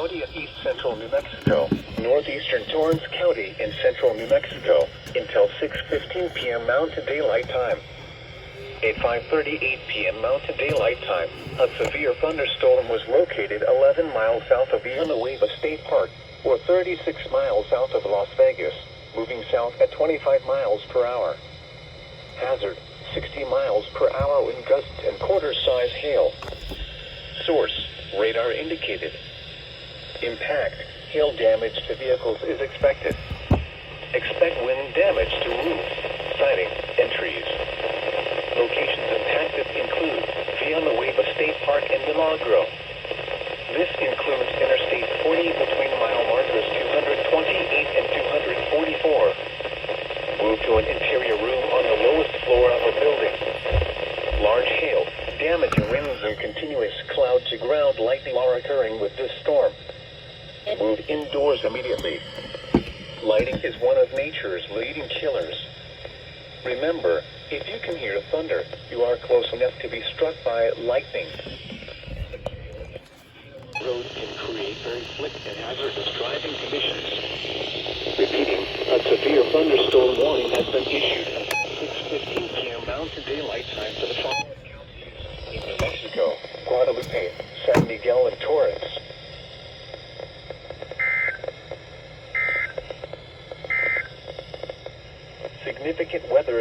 County of East Central New Mexico, northeastern Torrance County in central New Mexico, until 6:15 p.m. Mountain Daylight Time. At 5:38 p.m. Mountain Daylight Time, a severe thunderstorm was located 11 miles south of Villanueva State Park, or 36 miles south of Las Vegas, moving south at 25 miles per hour. Hazard, 60 miles per hour wind gusts and quarter-size hail. Source, radar indicated. Impact, hail damage to vehicles is expected. Expect wind damage to roofs, siding, and trees. Locations impacted include Villanueva State Park and Milagro. This includes Interstate 40 between mile markers 228 and 244. Move to an interior room on the lowest floor of a building. Large hail, damaging winds and continuous cloud-to-ground lightning are occurring with this storm. Move indoors immediately. Lighting is one of nature's leading killers. Remember, if you can hear thunder, you are close enough to be struck by lightning. Roads can create very slick and hazardous driving conditions. Repeating, a severe thunderstorm warning has been issued. 6:15 p.m. Mountain Daylight Time for the following counties in New Mexico: Guadalupe, San Miguel, and Torrance. Significant weather